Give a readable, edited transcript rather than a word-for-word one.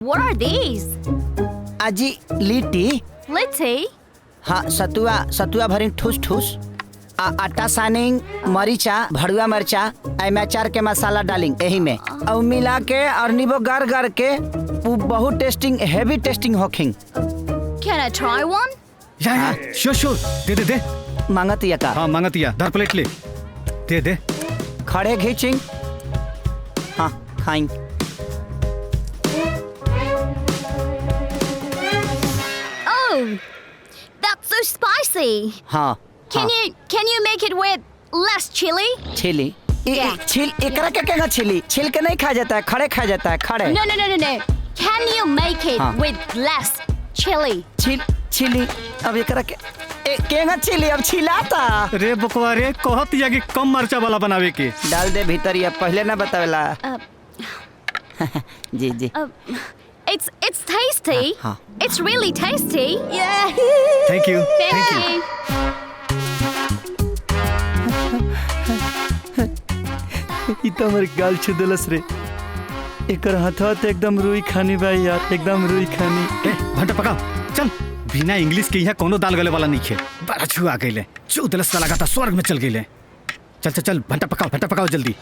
What are these? आजी litti Litty? हाँ सतुआ भरी ठूस ठूस आटा सानिंग मरीचा भड़ुआ मरचा अचार के मसाला डालिंग यही में और मिला के और नींबू गार के वो बहुत टेस्टिंग हेवी टेस्टिंग होकिंग। Can I try one? Yeah sure दे मांगतिया का हाँ मांगतिया धर प्लेट ले दे खड़े घीचिंग हाँ खाइंग। Oh, that's so spicy. हाँ Can you make it with less chili? छिली क्या? छिल एकरा के केगा छिल के नहीं खा जाता है खड़े खा जाता है खड़े No. Can you make it हाँ. with less chili? छिली अब एकरा के केगा छिली अब छिलाता रे बकवा रे कहत या कि कम मरचा वाला बनावे के डाल दे भीतर या पहले ना बतावेला। जी It's tasty. हाँ. It's really tasty. Yeah. Thank you Thank you. ई तो हमर गाल छू देलस रे एकर हाथवा तो एकदम रुई खानी भाई यार एकदम रुई खानी। ए भंटा पकाओ चल बिना इंग्लिश के यहाँ कोनो दाल गले वाला नहीं खे बड़ा छुआ गईले चू दलस लगा था स्वर्ग में चल गईले चल भंटा पकाओ जल्दी।